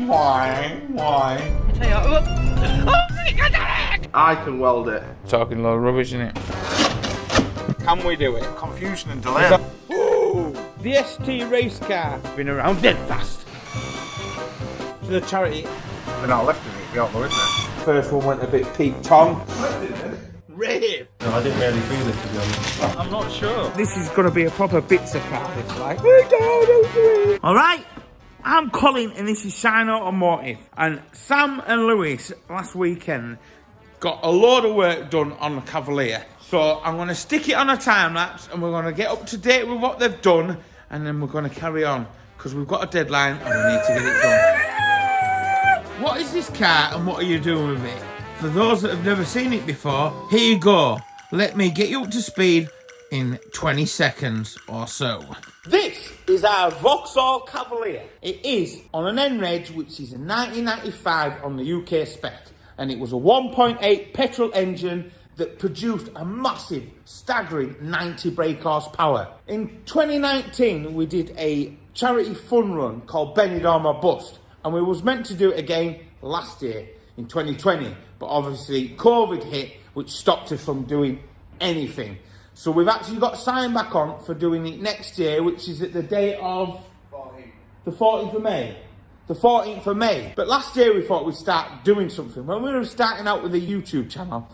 Why? I can weld it. Talking a lot of rubbish, innit? Can we do it? Confusion and delay. Ooh, the ST race car. Been around dead fast. To the charity. We're not left in it, we don't know, isn't it? First one went a bit peak Tom. Rave. No, I didn't really feel it, to be honest. I'm not sure. This is going to be a proper pizza car, it's like. Alright, I'm Colin and this is Shineautomotive. And Sam and Lewis last weekend got a load of work done on the Cavalier. So I'm going to stick it on a time lapse and we're going to get up to date with what they've done and then we're going to carry on because we've got a deadline and we need to get it done. What is this car and what are you doing with it? For those that have never seen it before, here you go. Let me get you up to speed in 20 seconds or so. This is our Vauxhall Cavalier. It is on an N-Reg, which is a 1995 on the UK spec. And it was a 1.8 petrol engine that produced a massive, staggering 90 brake horsepower. In 2019, we did a charity fun run called Benidorm or Bust. And we was meant to do it again last year in 2020. But obviously COVID hit, which stopped us from doing anything. So we've actually got signed back on for doing it next year, which is at the date of 14th. The 14th of May. The 14th of May. But last year we thought we'd start doing something. When we were starting out with the YouTube channel,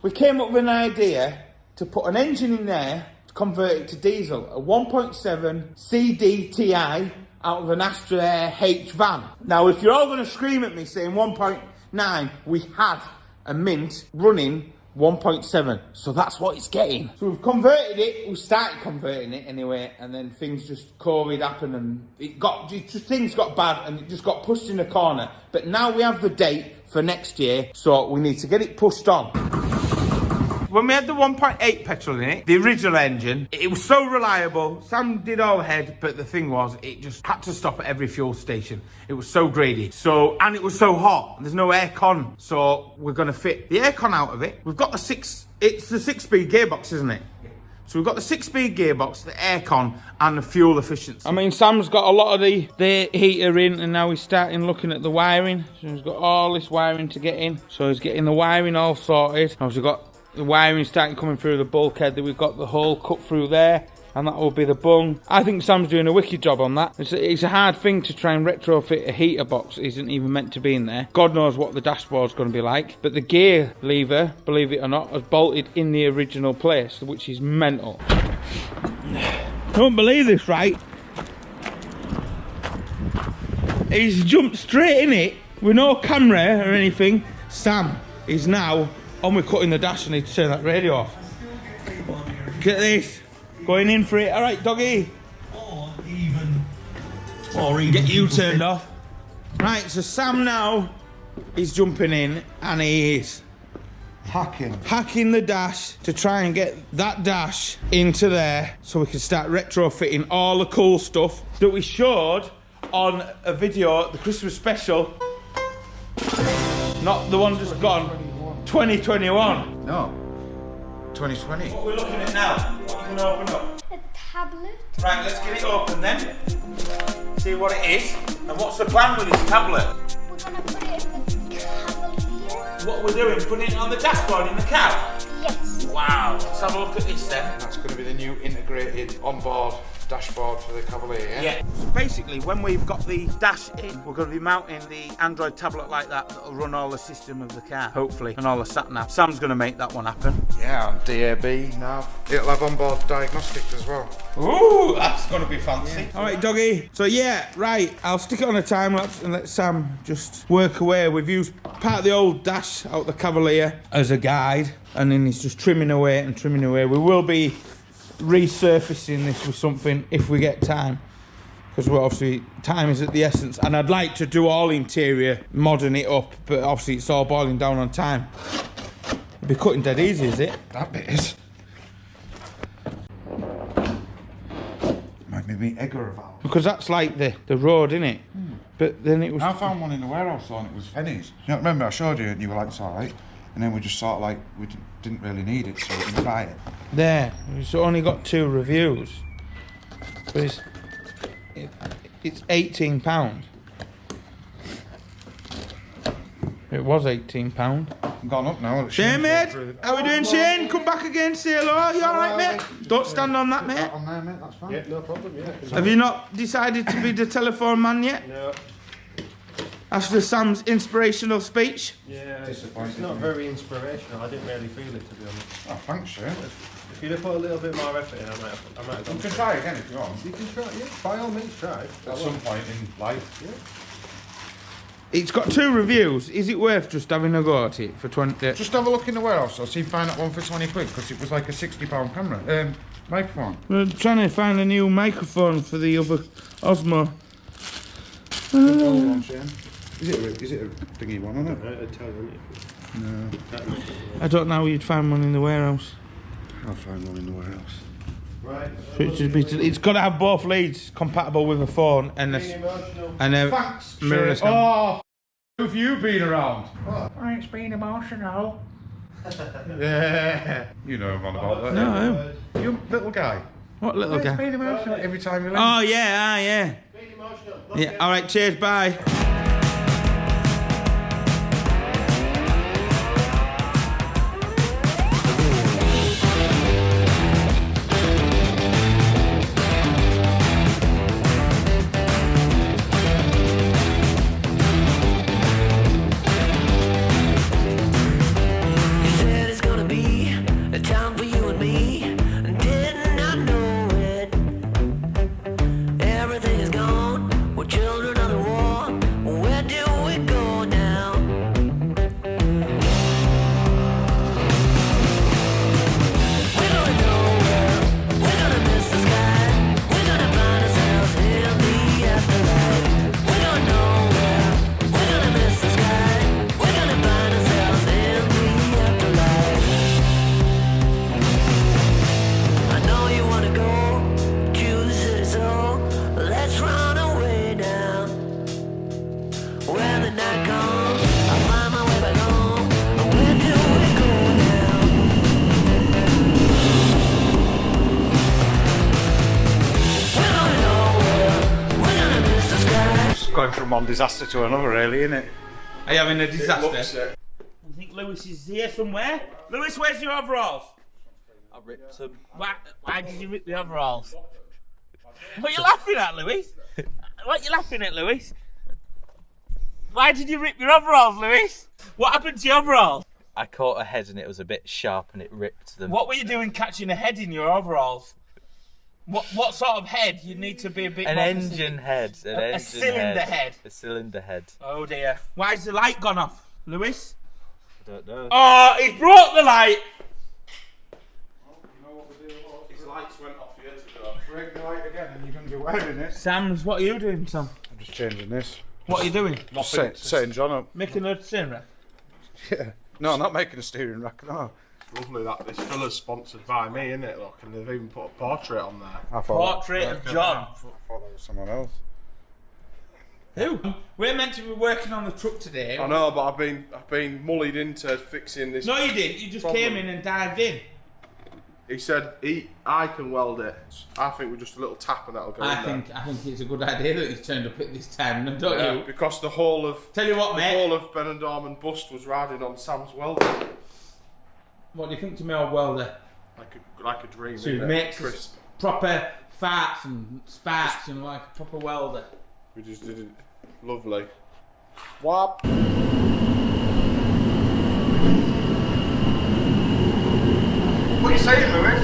we came up with an idea to put an engine in there to convert it to diesel. A 1.7 CDTI out of an Astra H van. Now, if you're all going to scream at me saying 1.9, we had a Mint running 1.7, so that's what it's getting. So we've converted it, we started converting it anyway, and then things just COVID happened and things got bad and it just got pushed in the corner. But now we have the date for next year, so we need to get it pushed on. When we had the 1.8 petrol in it, the original engine, it was so reliable. Sam did all ahead, but the thing was, it just had to stop at every fuel station. It was so grady. And it was so hot. There's no aircon. So we're going to fit the aircon out of it. We've got it's the 6-speed gearbox, isn't it? So we've got the 6-speed gearbox, the aircon, and the fuel efficiency. I mean, Sam's got a lot of the heater in, and now he's starting looking at the wiring. So he's got all this wiring to get in. So he's getting the wiring all sorted. Now we've got the wiring starting coming through the bulkhead that we've got the hole cut through there, and that will be the bung. I think Sam's doing a wicked job on that. It's a hard thing to try and retrofit a heater box. It isn't even meant to be in there. God knows what the dashboard's going to be like. But the gear lever, believe it or not, has bolted in the original place, which is mental. I don't believe this, right? He's jumped straight in it with no camera or anything. Sam is now on with cutting the dash. I need to turn that radio off. Look at this. Going in for it. All right, doggy. Or even get you turned off. Right, so Sam now is jumping in and he is hacking the dash to try and get that dash into there so we can start retrofitting all the cool stuff that we showed on a video, the Christmas special. Not the one just gone. 2021. No. 2020. What we're looking at now, what you can open up. A tablet. Right, let's get it open then. See what it is. And what's the plan with this tablet? We're gonna put it in the Cavalier. What we're doing, putting it on the dashboard in the car? Yes. Wow, let's have a look at this then. That's going to be the new integrated onboard dashboard for the Cavalier, yeah? Yeah. So basically, when we've got the dash in, we're going to be mounting the Android tablet like that that'll run all the system of the car, hopefully, and all the sat-nav. Sam's going to make that one happen. Yeah, and DAB, nav. It'll have onboard diagnostics as well. Ooh, that's going to be fancy. Yeah. All right, doggy. So yeah, right, I'll stick it on a time lapse and let Sam just work away. We've used part of the old dash out the Cavalier as a guide, and then he's just trimming away and trimming away. We will be resurfacing this with something if we get time, because we're obviously time is at the essence, and I'd like to do all interior, modern it up, but obviously it's all boiling down on time. It'd be cutting dead easy, is it? That bit is. Might be Edgar valve. Because that's like the road, innit? But then it was. I found one in the warehouse and it was pennies. You know, remember I showed you and you were like, it's alright. And then we just sort of like, we didn't really need it, so we didn't buy it. There, it's only got 2 reviews. But it's £18. It was £18. Gone up now. Shane, mate. How we doing, Shane? Come back again, say hello. You alright, mate? Don't stand on that, mate. On there, mate, that's fine. Yeah, no problem, yeah. Have you not decided to be the telephone man yet? No. After Sam's inspirational speech? Yeah, Disappointed, it's not isn't very inspirational. I didn't really feel it, to be honest. Oh, thanks, Shane. If you'd have put a little bit more effort in, I might have You gone. can try again if you want. You can try, yeah. By all means, try. At some point in life. Yeah. It's got 2 reviews. Is it worth just having a go at it for 20? Just have a look in the warehouse. I'll see if you find that one for 20 quid because it was like a £60 camera. Microphone. We're trying to find a new microphone for the other Osmo. Hold on, Shane. Is it a thingy one, isn't it? I'd tell you, No. I don't know how you'd find one in the warehouse. I'll find one in the warehouse. Right. So it's got to have both leads compatible with a phone and a Thanks, mirrorless Shane. camera. Oh, who have you been around? It's been emotional. Yeah. You know I'm on about that. No. You little guy. What little It's guy? been emotional every time you leave. Oh yeah, yeah. Yeah. All right. Cheers. Bye. You said it's gonna be a time for you and me, and didn't I know it? Everything is gone, we're children of the war. Where do we go now? We're going nowhere, we're gonna miss the sky. We're gonna find ourselves in the afterlife. We're going nowhere, we're gonna miss the sky. We're gonna find ourselves in the afterlife. I know you wanna go to the city, so let's run away now. When the night comes, I'll find my way back home. Where do we go now? We're going nowhere, we're gonna miss the sky. Going from one disaster to another, really, isn't it? Are you having a disaster? Looks it. I think Lewis is here somewhere. Lewis, where's your overalls? I ripped them. Why did you rip the overalls? What are you laughing at, Lewis? What are you laughing at, Lewis? Why did you rip your overalls, Lewis? What happened to your overalls? I caught a head and it was a bit sharp and it ripped them. What were you doing catching a head in your overalls? What sort of head? You need to be a bit An more engine head. A cylinder head. A cylinder head. Oh dear. Why's the light gone off, Lewis? I don't know. Oh, he broke the light! His lights went off years ago. Break the light again and you're going to be wearing it. Sam's, what are you doing, Sam? I'm just changing this. What are you doing? Setting John up. Making a cinema? Yeah. No, not making a steering rack, no. Lovely that this villa's sponsored by me, isn't it? Look, and they've even put a portrait on there. I thought Portrait of John. I thought that was someone else. Who? We're meant to be working on the truck today. I know, but I've been mullied into fixing this. No, you didn't. You just came in and dived in. He said I can weld it. I think with just a little tap and that'll go in I think it's a good idea that he's turned up at this time, don't there. you? Because the whole of Tell you what, the mate. whole of Ben and Dorman bust was riding on Sam's welding. What do you think to me, old welder? Like a dream. So he innit? makes us Crisp. proper farts and sparks and like a proper welder. We just did it. Lovely. Whap. What are you saying, Lewis?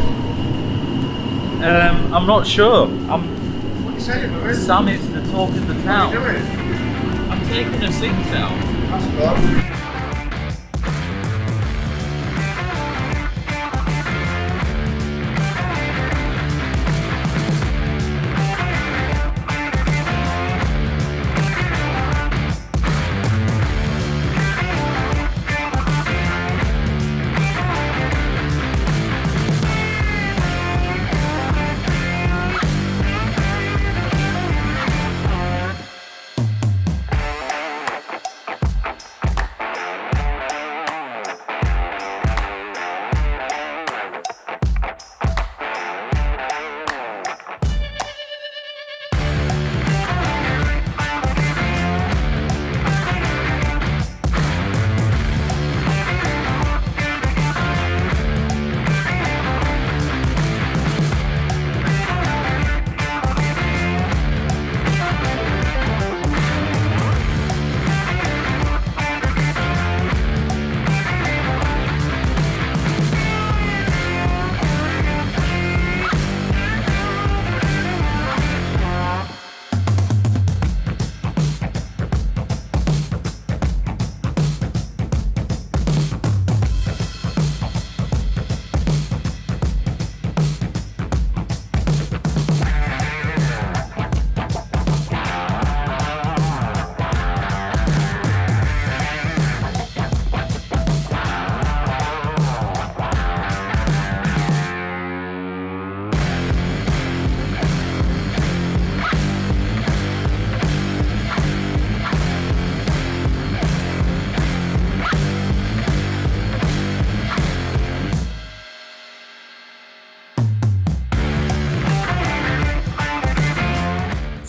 I'm not sure. What are you saying, Lewis? Sam is the talk of the What are town. you doing? I'm taking a things out. That's good.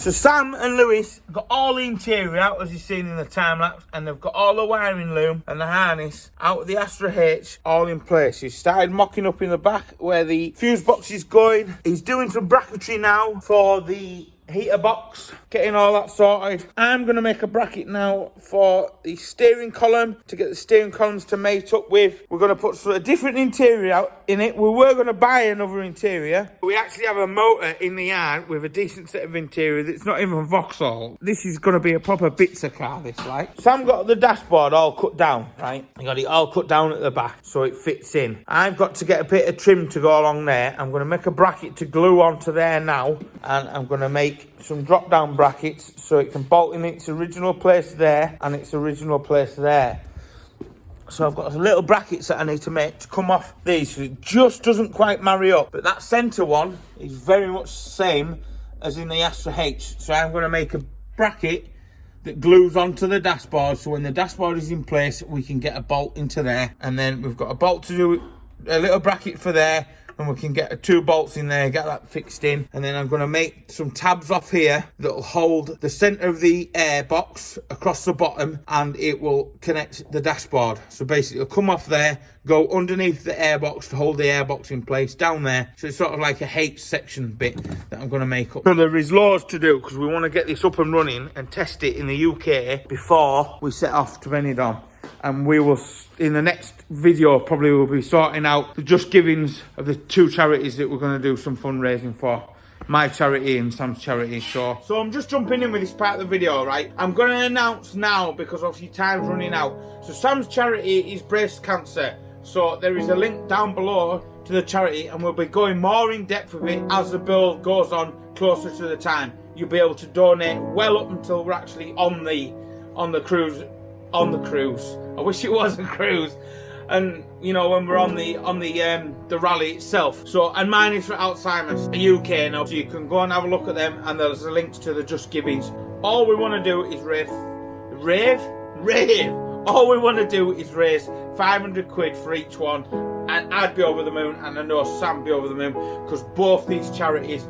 So Sam and Lewis got all the interior out, as you've seen in the time lapse, and they've got all the wiring loom and the harness out of the Astra H all in place. He's started mocking up in the back where the fuse box is going. He's doing some bracketry now for the heater box, getting all that sorted. I'm going to make a bracket now for the steering column to get the steering columns to mate up with. We're going to put a different interior out in it. We were going to buy another interior. We actually have a motor in the yard with a decent set of interior that's not even Vauxhall. This is going to be a proper Bitzer car, this like. Sam got the dashboard all cut down, right? He got it all cut down at the back so it fits in. I've got to get a bit of trim to go along there. I'm going to make a bracket to glue onto there now, and I'm going to make some drop down brackets so it can bolt in its original place there and its original place there. So I've got some little brackets that I need to make to come off these, so it just doesn't quite marry up. But that centre one is very much the same as in the Astra H. So I'm going to make a bracket that glues onto the dashboard, so when the dashboard is in place we can get a bolt into there, and then we've got a bolt to do, a little bracket for there, and we can get 2 bolts in there, get that fixed in. And then I'm going to make some tabs off here that'll hold the centre of the air box across the bottom, and it will connect the dashboard. So basically it'll come off there, go underneath the air box to hold the air box in place down there. So it's sort of like a H section bit that I'm going to make up. So there is loads to do because we want to get this up and running and test it in the UK before we set off to Benidorm. And we will, in the next video, probably will be sorting out the just givings of the 2 charities that we're going to do some fundraising for. My charity and Sam's charity. So I'm just jumping in with this part of the video, right? I'm going to announce now because obviously time's running out. So Sam's charity is breast cancer. So there is a link down below to the charity, and we'll be going more in depth with it as the build goes on closer to the time. You'll be able to donate well up until we're actually on the cruise. I wish it was a cruise, and you know, when we're on the rally itself. So, and mine is for Alzheimer's UK now, so you can go and have a look at them, and there's a link to the Just Givings. All we want to do is rave. All we want to do is raise 500 quid for each one, and I'd be over the moon, and I know Sam be over the moon, because both these charities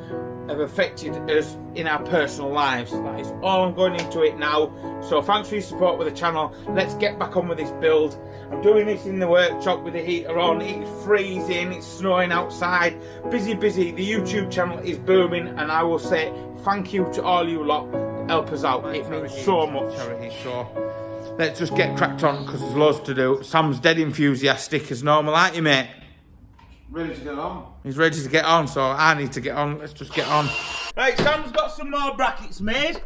have affected us in our personal lives. That is all I'm going into it now. So thanks for your support with the channel. Let's get back on with this build. I'm doing this in the workshop with the heater on. It's freezing, it's snowing outside. Busy. The YouTube channel is booming, and I will say thank you to all you lot that help us out. It means so much. So let's just get cracked on because there's loads to do. Sam's dead enthusiastic as normal, aren't you, mate? Ready to get on. He's ready to get on, so I need to get on. Let's just get on. Right, Sam's got some more brackets made.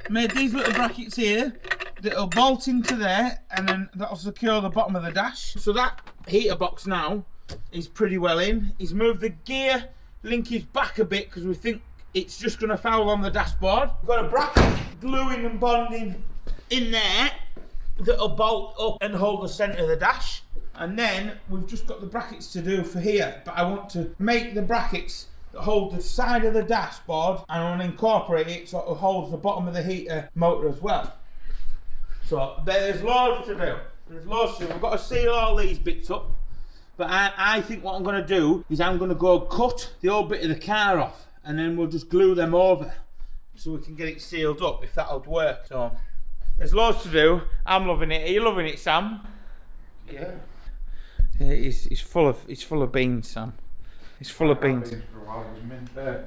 Made these little brackets here that'll bolt into there, and then that'll secure the bottom of the dash. So that heater box now is pretty well in. He's moved the gear linkage back a bit because we think it's just going to foul on the dashboard. We've got a bracket gluing and bonding in there that'll bolt up and hold the centre of the dash. And then we've just got the brackets to do for here, but I want to make the brackets that hold the side of the dashboard, and I want to incorporate it so it holds the bottom of the heater motor as well. So there's loads to do. We've got to seal all these bits up, but I think what I'm going to do is I'm going to go cut the old bit of the car off, and then we'll just glue them over so we can get it sealed up, if that would work. So there's loads to do. I'm loving it. Are you loving it, Sam? Yeah. Yeah, it's full of beans, Sam. It's full of beans.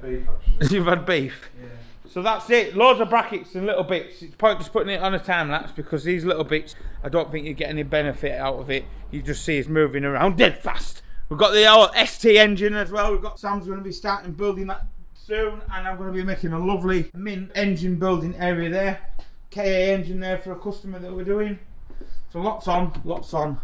Beef, You've had beef? Yeah. So that's it. Loads of brackets and little bits. It's pointless putting it on a time lapse because these little bits, I don't think you get any benefit out of it. You just see us moving around dead fast. We've got the old ST engine as well. We've got Sam's going to be starting building that soon, and I'm going to be making a lovely mint engine building area there. KA engine there for a customer that we're doing. So lots on.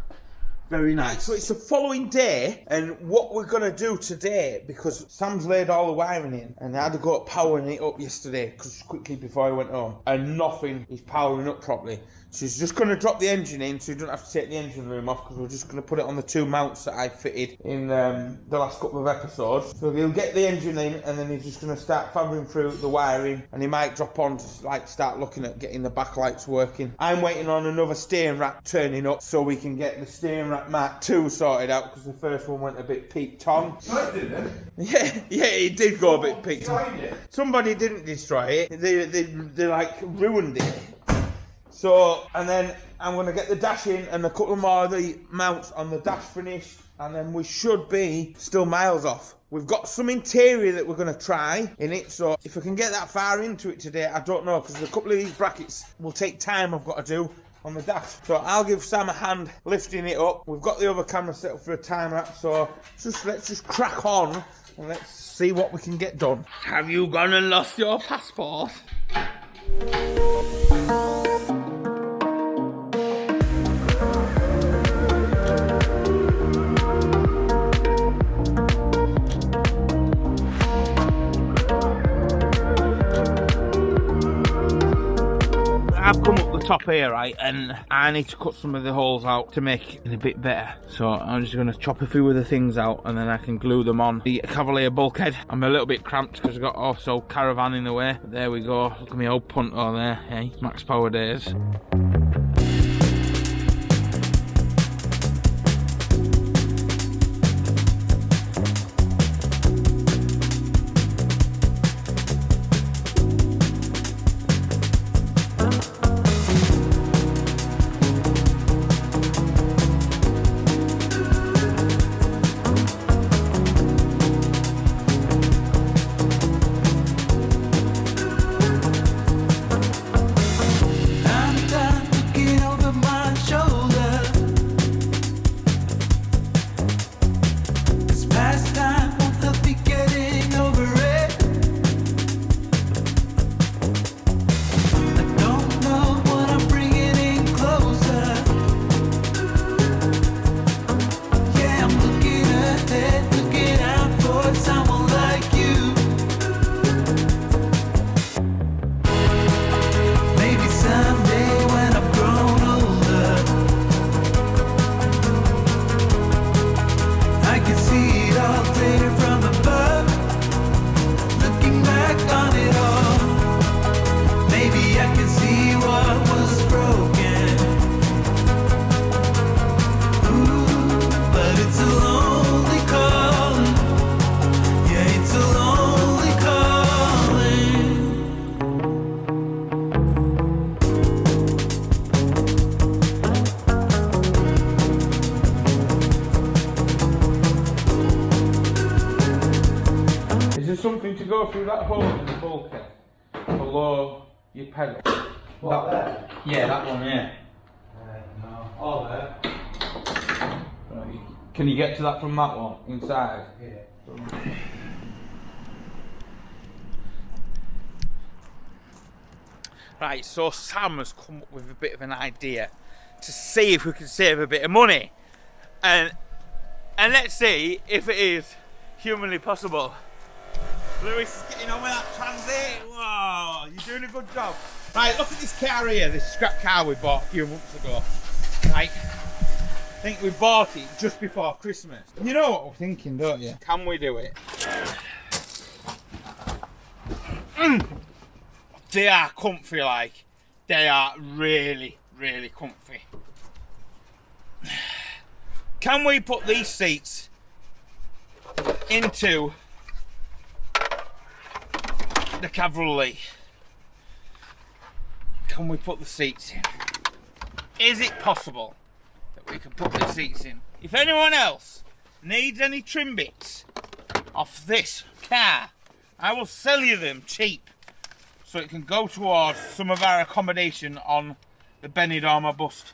Very nice. So it's the following day, and what we're going to do today, because Sam's laid all the wiring in, and I had to go powering it up yesterday, because quickly before I went home, and nothing is powering up properly. So he's just going to drop the engine in, so you don't have to take the engine room off, because we're just going to put it on the 2 mounts that I fitted in the last couple of episodes. So he'll get the engine in, and then he's just going to start fabbing through the wiring, and he might drop on to start looking at getting the backlights working. I'm waiting on another steering rack turning up, so we can get the steering rack Mark 2 sorted out because the first one went a bit peaked on. No, it didn't. Yeah, it did go a bit peaked on. Somebody didn't destroy it. They like ruined it. So, and then I'm going to get the dash in and a couple more of the mounts on the dash finished, and then we should be still miles off. We've got some interior that we're going to try in it, so if I can get that far into it today, I don't know, because a couple of these brackets will take time I've got to do on the dash. So I'll give Sam a hand lifting it up. We've got the other camera set up for a time lapse, so let's just crack on and let's see what we can get done. Have you gone and lost your passport? I've come up the top here, right, and I need to cut some of the holes out to make it a bit better. So I'm just going to chop a few of the things out and then I can glue them on the Cavalier bulkhead. I'm a little bit cramped because I've got also caravan in the way. But there we go, look at my old punto there, hey, max power days. Something to go through that hole in the bulkhead below your pedal. What, there? Yeah, that one, yeah. No. Oh, there. Right. Can you get to that from that one, inside? Yeah. Right, so Sam has come up with a bit of an idea to see if we can save a bit of money. And let's see if it is humanly possible. Lewis is getting on with that transit. Whoa, you're doing a good job. Right, look at this car here, this scrap car we bought a few months ago. Right, I think we bought it just before Christmas. You know what we're thinking, don't you? Can we do it? They are comfy, like. They are really, really comfy. Can we put these seats into the Cavalry? Can we put the seats in? Is it possible that we can put the seats in? If anyone else needs any trim bits off this car, I will sell you them cheap so it can go towards some of our accommodation on the Benidorm Bust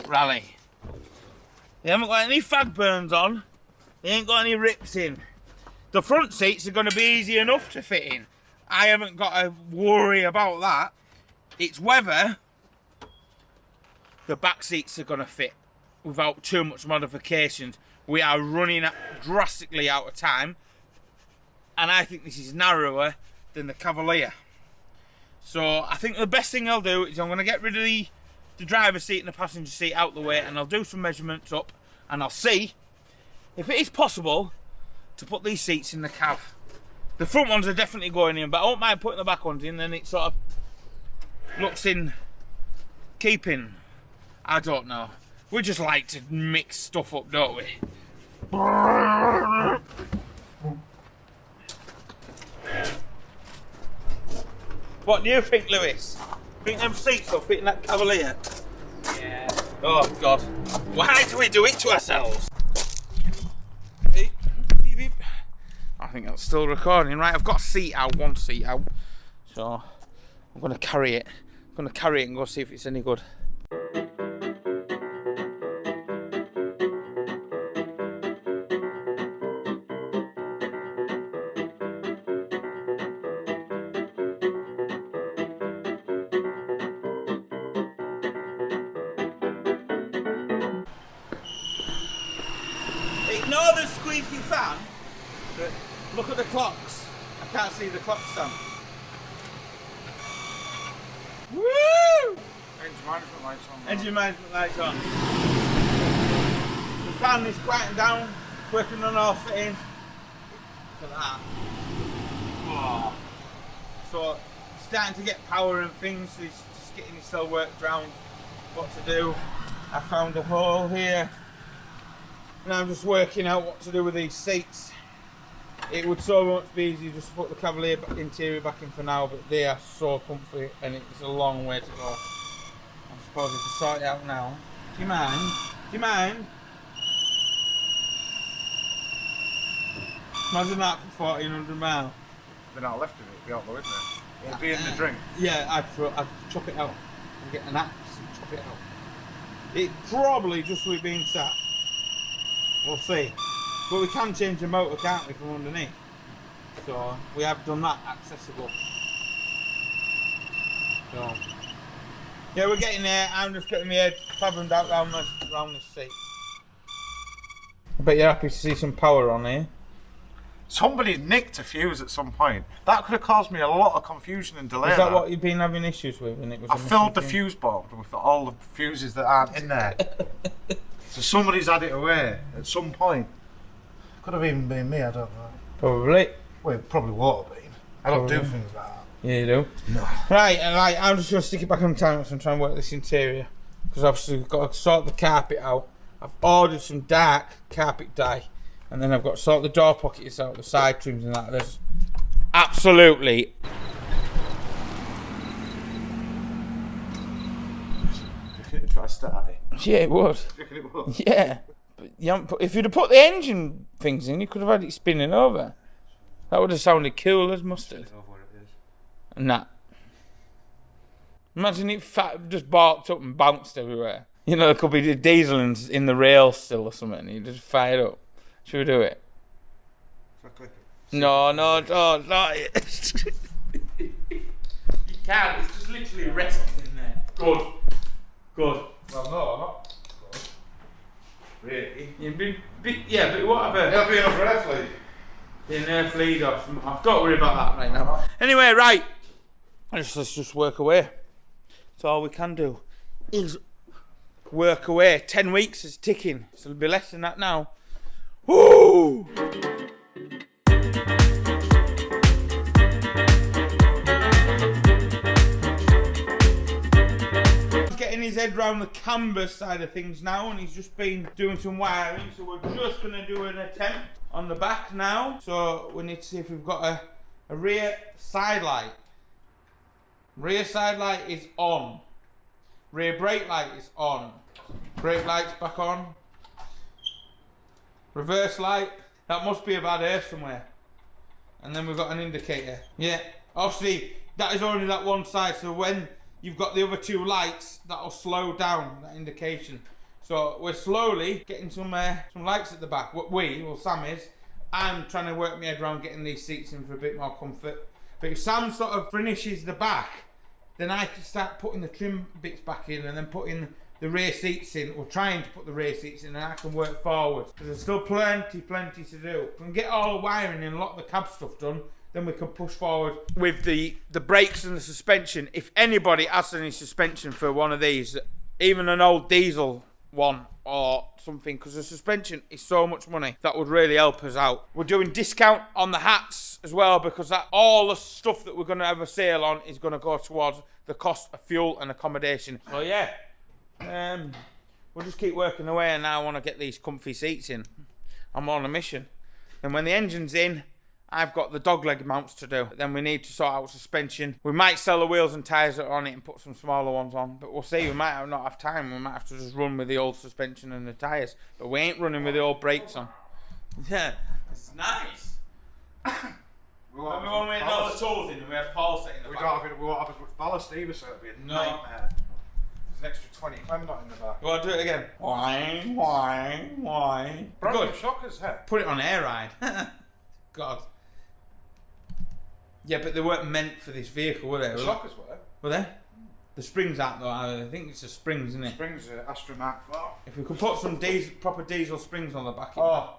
rally. They haven't got any fag burns on, they ain't got any rips in. The front seats are going to be easy enough to fit in. I haven't got to worry about that. It's whether the back seats are going to fit without too much modifications. We are running drastically out of time, and I think this is narrower than the Cavalier. So I think the best thing I'll do is I'm going to get rid of the driver's seat and the passenger seat out the way, and I'll do some measurements up, and I'll see if it is possible to put these seats in the cab. The front ones are definitely going in, but I don't mind putting the back ones in, then it sort of looks in keeping. I don't know. We just like to mix stuff up, don't we? What do you think, Lewis? Think them seats will fit in that Cavalier? Yeah. Oh, God. Why do we do it to ourselves? Beep, beep, beep. I think that's still recording. Right, I've got a seat out, one seat out. So, I'm going to carry it. I'm going to carry it and go see if it's any good. Ignore the squeaky fan, but look at the clocks. I can't see the clock stamp. Woo! Engine management lights on. Engine management lights on. The fan is quieting down, working on all fittings. Look at that. Oh. So, starting to get power and things, so he's just getting himself worked around what to do. I found a hole here. And I'm just working out what to do with these seats. It would so much be easier just to put the Cavalier interior back in for now, but they are so comfy and it's a long way to go. I suppose if I sort it out now. Do you mind? Do you mind? Imagine that for 1400 miles. They're not left of it, be out though, isn't it? It'll be in the drink. Yeah, I'd chop it out and get an axe and chop it out. It probably just with being sat. We'll see. But we can change the motor, can't we, from underneath? So we have done that accessible. So yeah, we're getting there. I'm just getting my head fathomed out round this seat. I bet you're happy to see some power on here. Somebody nicked a fuse at some point. That could have caused me a lot of confusion and delay. Is that what you've been having issues with? And it was I filled the fuse box with all the fuses that aren't in there. So somebody's had it away at some point. Could have even been me, I don't know. Probably. Well, it probably would have been. I don't do things like that. Yeah, you do. No. Right, I'm just going to stick it back on time and try and work this interior. Because obviously we've got to sort the carpet out. I've ordered some dark carpet dye. And then I've got to sort the door pockets out, the side trims and that. There's absolutely... Try to start it. Yeah, it would. It would. Yeah. But you haven't put, if you'd have put the engine things in, you could have had it spinning over. That would have sounded cool as mustard. Nah. Imagine it just barked up and bounced everywhere. You know, there could be diesel in the rail still or something. You just fire it up. Should we do it? No, not it. You can't. It's just literally resting in there. Good. Well, no, not good. Really? Yeah, but whatever. It'll be enough earth lead. An earth lead or something. I've got to worry about that right now. Anyway, right. Let's just work away. That's all we can do. Is work away. 10 weeks is ticking. So it'll be less than that now. Woo! He's getting his head round the canvas side of things now, and he's just been doing some wiring. So we're just going to do an attempt on the back now. So we need to see if we've got a rear side light. Rear side light is on. Rear brake light is on. Brake light's back on. Reverse light, that must be a bad air somewhere. And then we've got an indicator. Yeah, obviously that is only that one side, so when you've got the other two lights, that'll slow down that indication. So we're slowly getting some lights at the back. Sam is. I'm trying to work my head around getting these seats in for a bit more comfort. But if Sam sort of finishes the back, then I can start putting the trim bits back in and then putting the rear seats in, or trying to put the rear seats in, and I can work forward. Because there's still plenty to do. If we can get all the wiring and a lot of the cab stuff done, then we can push forward. With the brakes and the suspension, if anybody has any suspension for one of these, even an old diesel one or something, because the suspension is so much money, that would really help us out. We're doing discount on the hats as well, because that all the stuff that we're going to have a sale on is going to go towards the cost of fuel and accommodation. So yeah. we'll just keep working away, and now I want to get these comfy seats in. I'm on a mission. And when the engine's in, I've got the dogleg mounts to do. Then we need to sort out suspension. We might sell the wheels and tyres that are on it and put some smaller ones on. But we'll see. We might not have time. We might have to just run with the old suspension and the tyres. But we ain't running with the old brakes on. Yeah, it's nice. When we had all the tools in and we had Paul sitting in the back. We won't have as much ballast either, so it'll be a No. nightmare. There's an extra 20 clem knot in the back. You want to do it again? Why? Brand new Good. shockers, hey? Put it on air ride. God. Yeah, but they weren't meant for this vehicle, were they? The shockers were. Were they? The springs aren't though. I think it's the springs, isn't it? Springs Astra Mark IV. If we could put some proper diesel springs on the back. Oh,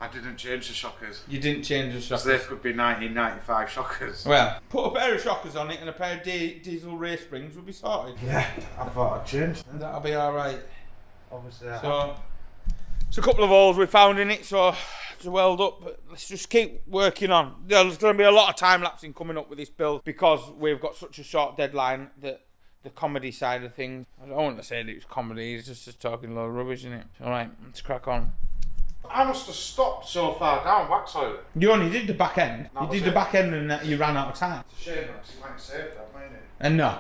I didn't change the shockers. You didn't change the So shockers. they could be 1995 shockers. Well, put a pair of shockers on it and a pair of diesel rear springs. We'll be sorted. Yeah, I thought I'd change them. That'll be all right. Obviously, So, it's a couple of holes we found in it, so it's weld up. But let's just keep working on. There's going to be a lot of time lapsing coming up with this build because we've got such a short deadline that the comedy side of things. I don't want to say that it was comedy. It's just talking a load of rubbish, isn't it? All right, let's crack on. I must have stopped so far down wax oil. You only did the back end. That You was did the it. back end and you ran out of time. It's a shame, because you might have saved that, mightn't it? And no,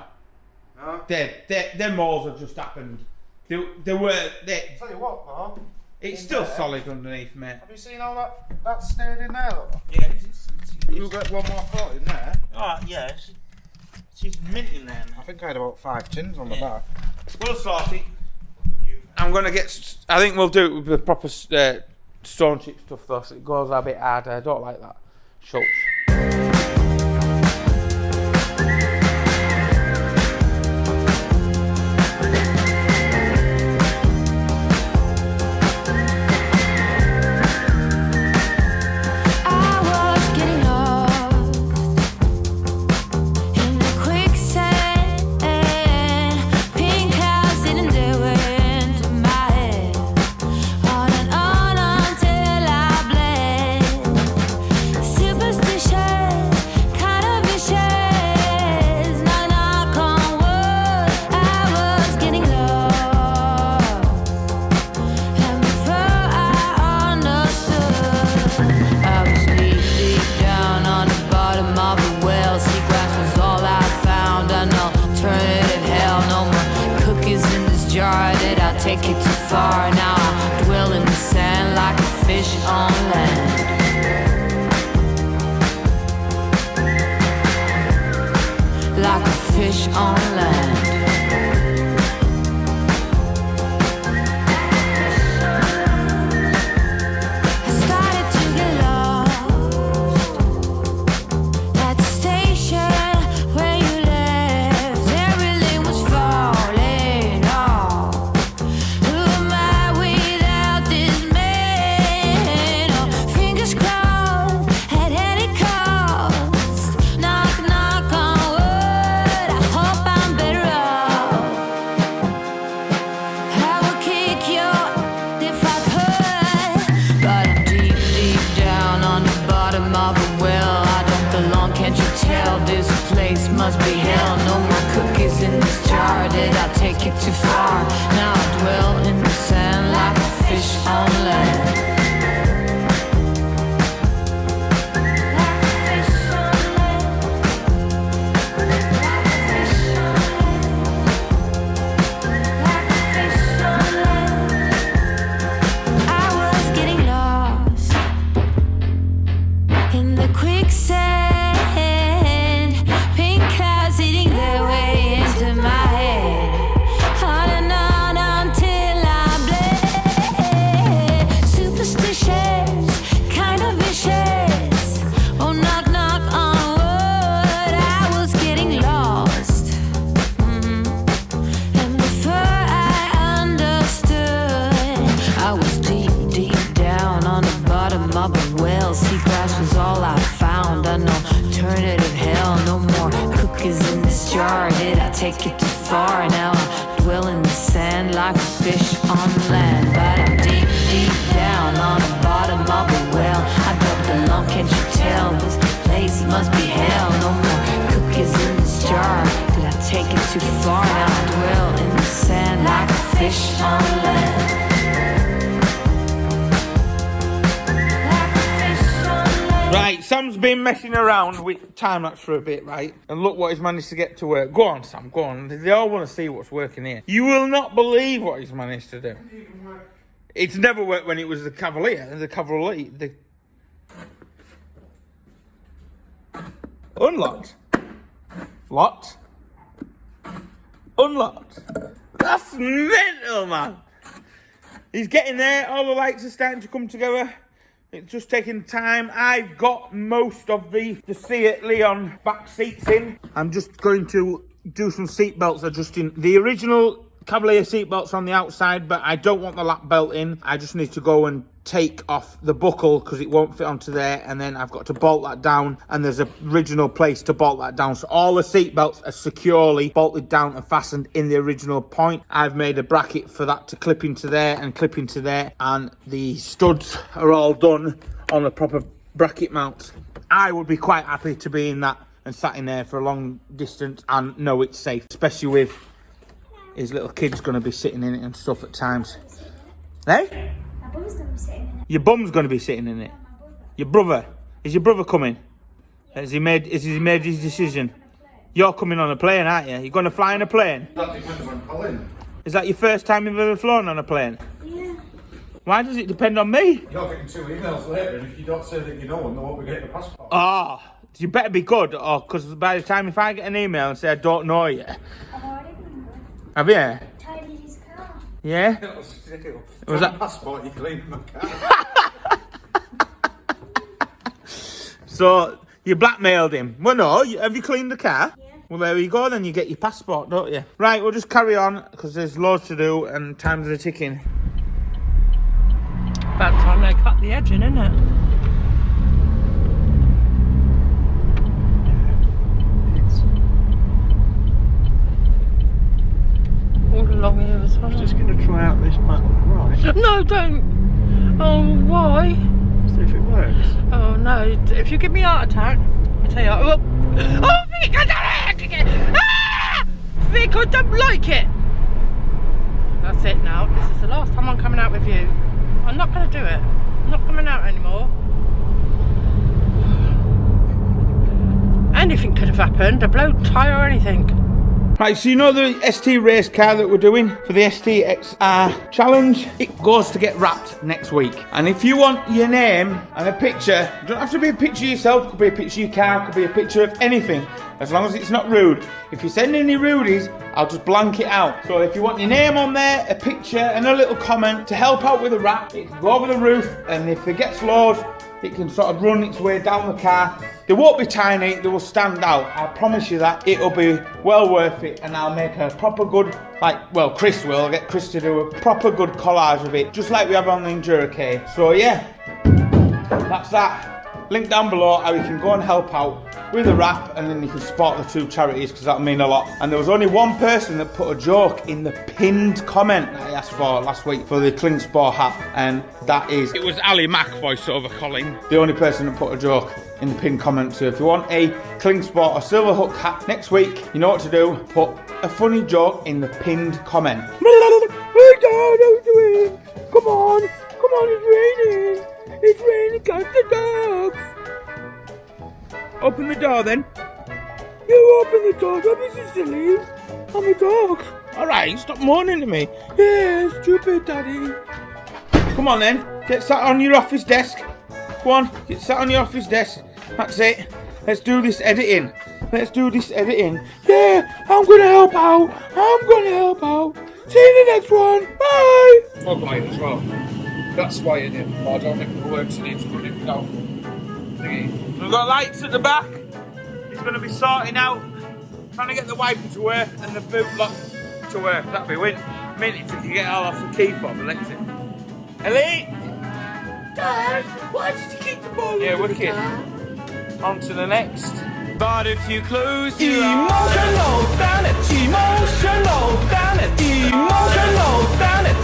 No? their moles have just happened. They Tell you what, though. it's In still there. solid underneath, mate. Have you seen all that stayed in there, though? Yeah, You'll get one more coat in there. oh yeah, she's mint in there now. I think I had about 5 tins on the back. We'll sort it. I'm gonna get. I think we'll do it with the proper stone chip stuff though, so it goes a bit harder. I don't like that. Schultz. I was getting lost in the quicksand. Pink clouds didn't do into my head. On and on until I bled. Superstitious, kind of vicious. Knock knock on wood. I was getting lost, and before I understood, I was deep down on the bottom of a well. Sequence was all I found. An alternative hell. No more cookies in this jar. Did I take it too far? Now I dwell in the sand like a fish on land. Like a fish on land. I started to get lost at the station where you left. Everything was falling off. Who am I without this man? Oh, fingers crossed at any cost. Knock knock on wood. I hope I'm better off. I would kick your if I could, but I'm deep down on the bottom of a well. I don't belong, can't you tell? This place must be hell. No more cookies in this jar. Did I take it too far? Now I dwell in the sand like a fish on land. Like a fish on land. Like a fish on land. I was getting lost in the quicksand. Pink clouds eating their way into my head. On and on until I bled. Superstitious, kind of vicious. Oh, knock knock on wood. I was getting lost. And before I understood, I was deep down on the bottom of a well. Seagrass was all I found. An alternative hell. No more cookies in this jar. Did I take it too far? Now I dwell in the sand like a fish on land. But I'm deep down on the bottom of a well. I don't belong, can't you tell? This place must be hell. No more cookies in this jar. Did I take it too far? Now I dwell in the sand like a fish fish on land. Like a fish on land. Right, Sam's been messing around with time lapse for a bit, right? And look what he's managed to get to work. Go on, Sam, go on. They all want to see what's working here. You will not believe what he's managed to do. It's never worked when it was the Cavalier. Unlocked. Locked. Unlocked. That's mental, man. He's getting there. All the lights are starting to come together. It's just taking time. I've got most of the Seat Leon back seats in. I'm just going to do some seat belts adjusting. The original Cavalier seat belts on the outside, but I don't want the lap belt in. I just need to go and take off the buckle because it won't fit onto there, and then I've got to bolt that down, and there's an original place to bolt that down. So all the seat belts are securely bolted down and fastened in the original point. I've made a bracket for that to clip into there and clip into there, and the studs are all done on a proper bracket mount. I would be quite happy to be in that and sat in there for a long distance and know it's safe, especially with his little kid's going to be sitting in it and stuff at times. Hey? My brother's going to be sitting in it. Your bum's going to be sitting in it. My brother. Your brother? Is your brother coming? Has he made his decision? You're coming on a plane, aren't you? You're going to fly in a plane? That depends on Colin. Is that your first time you've ever flown on a plane? Yeah. Why does it depend on me? You're getting 2 emails later, and if you don't say that you know them, they won't be getting the passport. Oh, you better be good, or because by the time if I get an email and say I don't know you, I've already been good. have you? Tidied his car. Yeah? Was that passport you cleaned in the car? So you blackmailed him? Well, no. Have you cleaned the car? Yeah. Well, there you go. Then you get your passport, don't you? Right, we'll just carry on because there's loads to do and times are ticking. About time they cut the edging, isn't it? All along here as well. Just going to try out this mat on the right. No, don't. Oh, why? See if it works. Oh no! If you give me a heart attack, I tell you. Oh, Vic, I don't like it. Ah! Vic, I don't like it. That's it now. This is the last time I'm coming out with you. I'm not going to do it. I'm not coming out anymore. Anything could have happened. A blow tyre or anything. Right, so you know the ST race car that we're doing for the STXR challenge? It goes to get wrapped next week. And if you want your name and a picture, it don't have to be a picture of yourself, could be a picture of your car, could be a picture of anything, as long as it's not rude. If you send any rudies, I'll just blank it out. So if you want your name on there, a picture and a little comment to help out with the wrap, it can go over the roof, and if it gets lows, it can sort of run its way down the car. They won't be tiny, they will stand out. I promise you that. It'll be well worth it, and I'll make a proper good, Chris will. I'll get Chris to do a proper good collage of it, just like we have on the Endurocare. So yeah, that's that. Link down below how you can go and help out with the wrap, and then you can support the 2 charities, because that'll mean a lot. And there was only one person that put a joke in the pinned comment that I asked for last week for the Klingspor hat, and that is... It was Ali Mack voiceover Colin. The only person that put a joke in the pinned comment. So if you want a Klingspor or Silver Hook hat next week, you know what to do. Put a funny joke in the pinned comment. Hey Dad, how you doing? Come on, it's raining. It's raining, catch the dogs. Open the door then. You open the door, don't be so silly. I'm a dog. Alright, stop moaning to me. Yeah, stupid daddy. Come on then, get sat on your office desk. Go on, get sat on your office desk. That's it. Let's do this editing. Yeah, I'm gonna help out. See you in the next one. Bye. Fog light as well. That's why you did. I don't think it works. You need to run it down. Thingy. We've got lights at the back. He's going to be sorting out, trying to get the wiper to work and the boot lock to work. That'd be mint if you get all off the key fob, electric. Ellie! Dad, why did you keep the ball? Yeah, wicked. On to the next. But if you close your eyes... Emotional, damn it! Emotional, damn it! Emotional, damn it!